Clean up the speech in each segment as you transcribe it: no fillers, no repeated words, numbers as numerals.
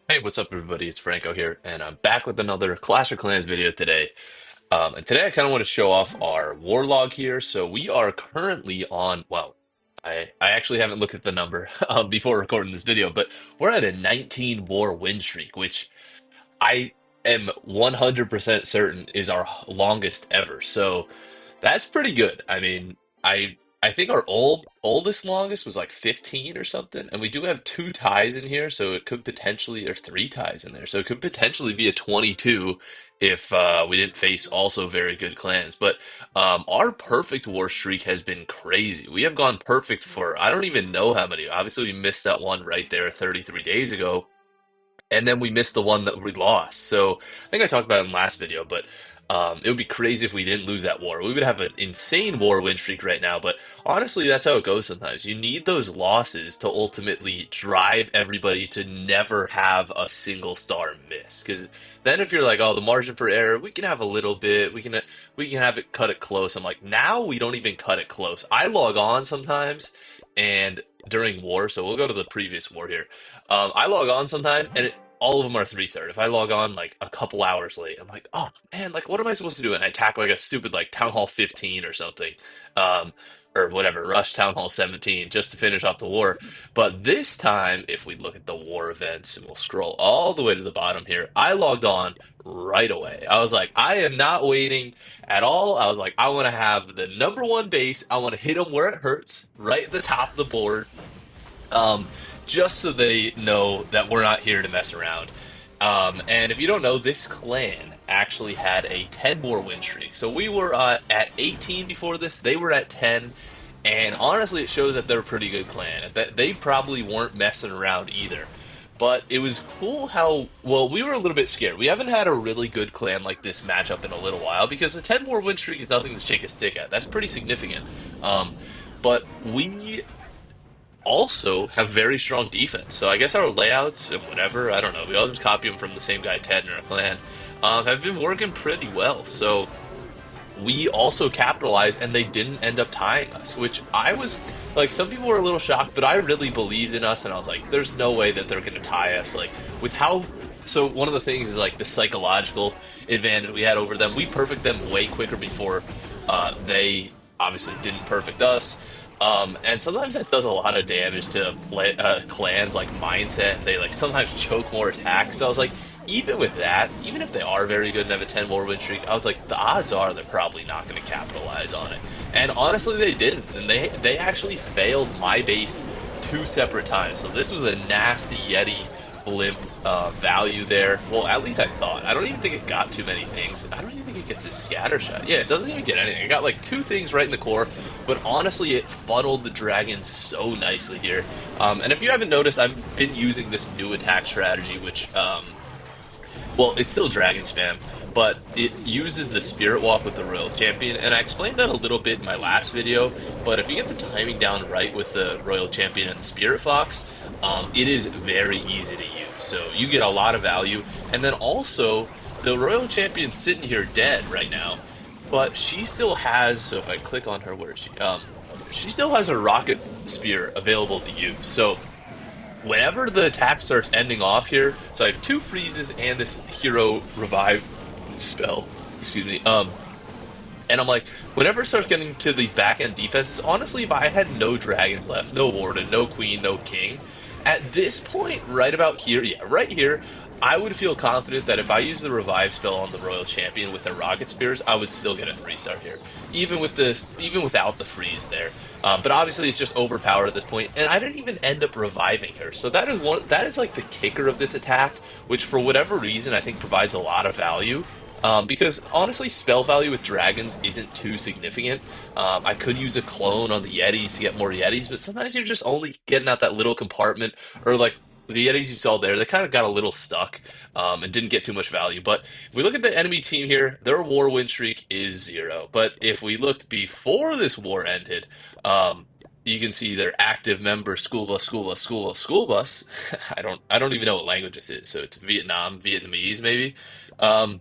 Hey, what's up, everybody? It's Franco here, and I'm back with another Clash of Clans video today. And today I kind of want to show off our war log here. So we are currently on, well, I actually haven't looked at the number before recording this video, but we're at a 19 war win streak, which I am 100% certain is our longest ever. So that's pretty good. I mean, I think our oldest longest was like 15 or something, and we do have two ties in here, so it could potentially there's three ties in there, so it could potentially be a 22 if we didn't face also very good clans. But our perfect war streak has been crazy. We have gone perfect for I don't even know how many. Obviously, we missed that one right there 33 days ago, and then we missed the one that we lost. So I think I talked about it in the last video, but it would be crazy if we didn't lose that war. We would have an insane war win streak right now. But honestly, that's how it goes sometimes. You need those losses to ultimately drive everybody to never have a single star miss. Because then if you're like, oh, the margin for error, we can have a little bit. We can have it cut it close. I'm like, now we don't even cut it close. I log on sometimes and during war, so we'll go to the previous war here. I log on sometimes, and all of them are 3-star. If I log on like a couple hours late, I'm like, oh man, like what am I supposed to do? And I attack like a stupid like Town Hall 15 or something, um, or whatever, Rush Town Hall 17 just to finish off the war. But this time, if we look at the war events and we'll scroll all the way to the bottom here, I logged on right away. I was like, I am not waiting at all. I was like, I want to have the number one base. I want to hit them where it hurts, right at the top of the board, um, just so they know that we're not here to mess around. And if you don't know, this clan actually had a 10 more win streak. So we were at 18 before this, they were at 10. And honestly, it shows that they're a pretty good clan. That they probably weren't messing around either. But it was cool how, well, we were a little bit scared. We haven't had a really good clan like this matchup in a little while because a 10 more win streak is nothing to shake a stick at. That's pretty significant. But we also have very strong defense. So I guess our layouts and whatever, I don't know, we all just copy them from the same guy, Ted, in our clan, have been working pretty well. So we also capitalized and they didn't end up tying us, which I was like, some people were a little shocked, but I really believed in us and I was like, there's no way that they're going to tie us. Like, with how. So one of the things is like the psychological advantage we had over them. We perfect them way quicker before they obviously didn't perfect us. And sometimes that does a lot of damage to clans like mindset. They like sometimes choke more attacks. So I was like, even with that, even if they are very good and have a 10 more win streak, I was like, the odds are they're probably not going to capitalize on it. And honestly, they didn't. And they actually failed my base two separate times. So this was a nasty Yeti blimp value there. Well, at least I thought. I don't even think it got too many things. I don't even think it gets a scatter shot. Yeah, it doesn't even get anything. It got like two things right in the core, but honestly, it funneled the dragon so nicely here. And if you haven't noticed, I've been using this new attack strategy, which well, it's still Dragon Spam, but it uses the Spirit Walk with the Royal Champion, and I explained that a little bit in my last video, but if you get the timing down right with the Royal Champion and the Spirit Fox, it is very easy to use. So you get a lot of value, and then also, the Royal Champion's sitting here dead right now, but she still has, so if I click on her, where is she? She still has a Rocket Spear available to use, so whenever the attack starts ending off here, so I have two freezes and this hero revive spell. Excuse me. And I'm like, whenever it starts getting to these back end defenses, honestly, if I had no dragons left, no warden, no queen, no king, at this point, right about here, yeah, right here, I would feel confident that if I use the revive spell on the royal champion with the rocket spears, I would still get a 3-star here, even without the freeze there. But obviously, it's just overpowered at this point, and I didn't even end up reviving her. So that is like the kicker of this attack, which for whatever reason I think provides a lot of value. Because honestly, spell value with dragons isn't too significant. I could use a clone on the Yetis to get more Yetis, but sometimes you're just only getting out that little compartment, or like the Yetis you saw there, they kind of got a little stuck and didn't get too much value. But if we look at the enemy team here, their war win streak is 0. But if we looked before this war ended, you can see their active member school bus. I don't even know what language this is, so it's Vietnamese maybe. Um,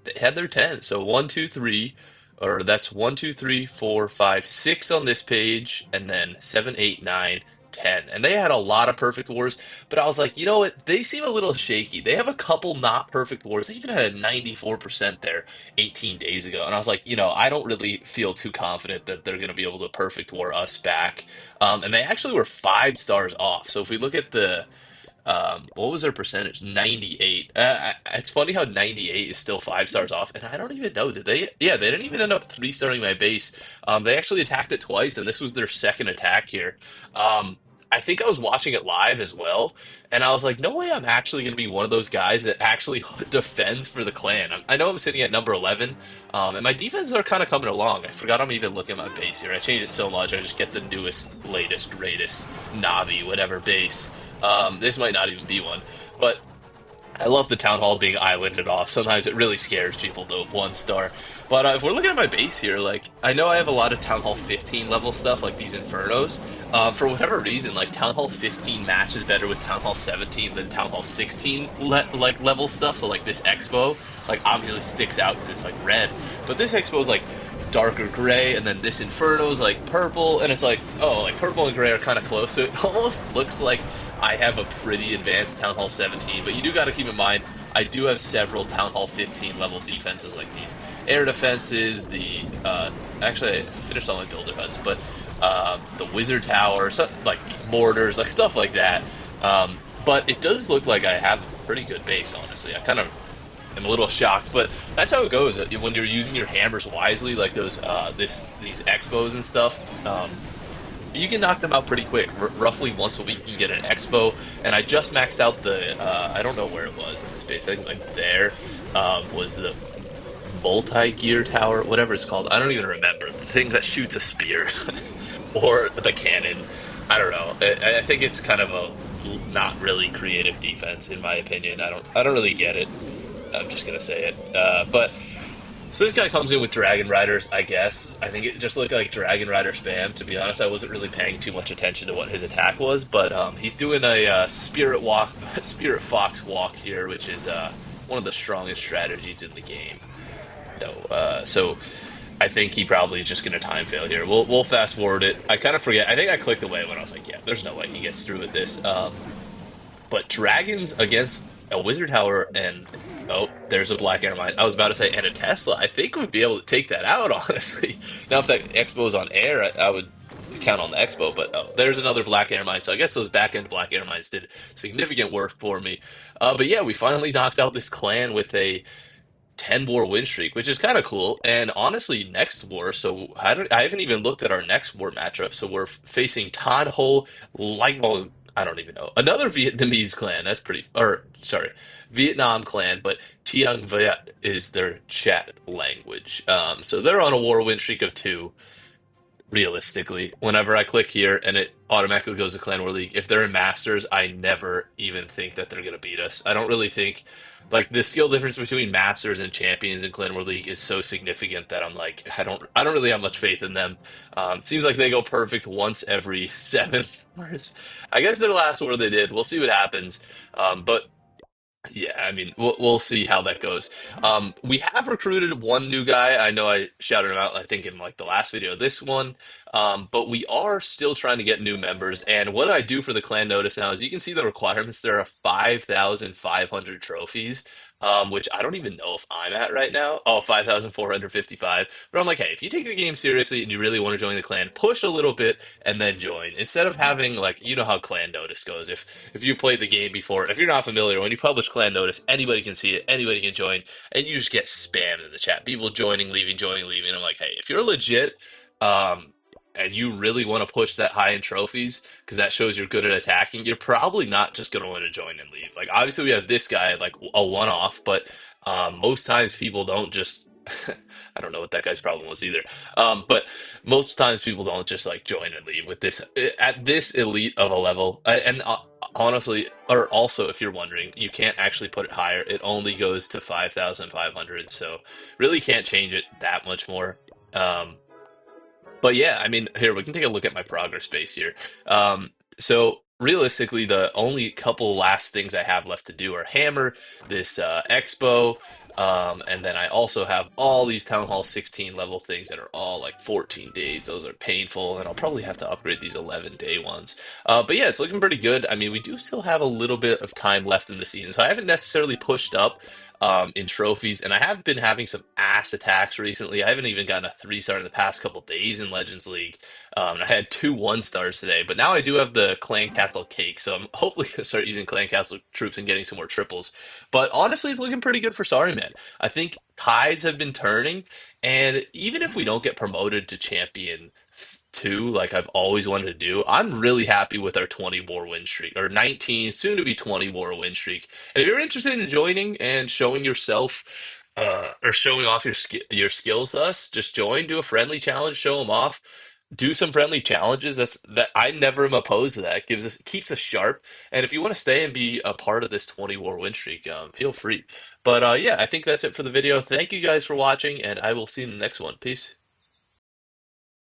they had their 10. So one, two, three, or that's one, two, three, four, five, six on this page, and then seven, eight, nine, 10, and they had a lot of perfect wars. But I was like, you know what? They seem a little shaky. They have a couple not perfect wars. They even had a 94% there 18 days ago, and I was like, I don't really feel too confident that they're going to be able to perfect war us back. And they actually were 5 stars off. So if we look at what was their percentage? 98. It's funny how 98 is still 5 stars off, and I don't even know. Did they? Yeah, they didn't even end up 3 starring my base. They actually attacked it twice, and this was their second attack here. Um, I think I was watching it live as well, and I was like, no way I'm actually going to be one of those guys that actually defends for the clan. I know I'm sitting at number 11, and my defenses are kind of coming along. I forgot I'm even looking at my base here. I changed it so much, I just get the newest, latest, greatest Navi, whatever base. This might not even be one, but I love the town hall being islanded off. Sometimes it really scares people to 1 star. But if we're looking at my base here, like I know I have a lot of town hall 15 level stuff, like these infernos. For whatever reason, like town hall 15 matches better with town hall 17 than town hall 16 like level stuff. So like this expo, like obviously sticks out because it's like red, but this expo is like darker gray, and then this inferno's like purple, and it's like, oh, like purple and gray are kind of close, so it almost looks like I have a pretty advanced Town Hall 17, but you do got to keep in mind, I do have several Town Hall 15 level defenses like these air defenses, actually I finished all my builder huts, but the wizard tower, so, like mortars, like stuff like that. But it does look like I have a pretty good base, honestly. I kind of am a little shocked, but that's how it goes when you're using your hammers wisely, like these expos and stuff. You can knock them out pretty quick. Roughly once a week, you can get an expo. And I just maxed out I don't know where it was in this base. I think like there was the multi-gear tower, whatever it's called. I don't even remember. The thing that shoots a spear or the cannon. I don't know. I think it's kind of a not really creative defense, in my opinion. I don't really get it. I'm just gonna say it. But so this guy comes in with Dragon Riders, I guess. I think it just looked like Dragon Rider spam. To be honest, I wasn't really paying too much attention to what his attack was, but he's doing a Spirit Walk, Spirit Fox Walk here, which is one of the strongest strategies in the game. So I think he probably is just going to time fail here. We'll fast forward it. I kind of forget. I think I clicked away when I was like, yeah, there's no way he gets through with this. But dragons against a wizard tower and oh, there's a black air mine. I was about to say and a Tesla. I think we'd be able to take that out, honestly. Now, if that expo is on air, I would count on the expo. But oh, there's another black air mine. So I guess those back end black air mines did significant work for me. But yeah, we finally knocked out this clan with a 10 war win streak, which is kind of cool. And honestly, next war, so I haven't even looked at our next war matchup. So we're facing Todd Ho, well, I don't even know. Another Vietnamese clan. That's pretty, or sorry, Vietnam clan, but Tiang Viet is their chat language. So they're on a war win streak of 2 realistically. Whenever I click here and it automatically goes to Clan War League, if they're in Masters, I never even think that they're going to beat us. I don't really think, like, the skill difference between Masters and Champions in Clan War League is so significant that I'm like, I don't really have much faith in them. Seems like they go perfect once every 7 wars. I guess their last war they did. We'll see what happens. But yeah, I mean, we'll see how that goes. We have recruited one new guy. I know I shouted him out, I think, in like the last video, this one. But we are still trying to get new members. And what I do for the clan notice now is you can see the requirements. There are 5,500 trophies, which I don't even know if I'm at right now. Oh, 5,455. But I'm like, hey, if you take the game seriously and you really want to join the clan, push a little bit and then join. Instead of having like, you know how clan notice goes. If you played the game before, if you're not familiar, when you publish clan notice, anybody can see it, anybody can join, and you just get spammed in the chat. People joining, leaving. I'm like, hey, if you're legit, and you really want to push that high in trophies because that shows you're good at attacking, you're probably not just going to want to join and leave. Like obviously we have this guy like a one-off, but most times people don't just. I don't know what that guy's problem was either. But most times people don't just like join and leave with this at this elite of a level. And honestly, or also if you're wondering, you can't actually put it higher. It only goes to 5,500, so really can't change it that much more. Um, but yeah, I mean, here we can take a look at my progress base here. So realistically, the only couple last things I have left to do are hammer this expo. And then I also have all these Town Hall 16 level things that are all like 14 days. Those are painful, and I'll probably have to upgrade these 11-day ones. But yeah, it's looking pretty good. I mean, we do still have a little bit of time left in the season, so I haven't necessarily pushed up in trophies, and I have been having some ass attacks recently. I haven't even gotten a 3-star in the past couple days in Legends League. I had two 1-stars today, but now I do have the Clan Castle cake, so I'm hopefully gonna start using Clan Castle troops and getting some more triples. But honestly, it's looking pretty good for Sorry Man. I think tides have been turning, and even if we don't get promoted to champion two, like I've always wanted to do, I'm really happy with our 20 war win streak, or 19, soon to be 20 war win streak. And if you're interested in joining and showing yourself, or showing off your skills to us, just join, do a friendly challenge, show them off. Do some friendly challenges. That I never am opposed to that. It keeps us sharp. And if you want to stay and be a part of this 20 war win streak, feel free. But yeah, I think that's it for the video. Thank you guys for watching, and I will see you in the next one. Peace.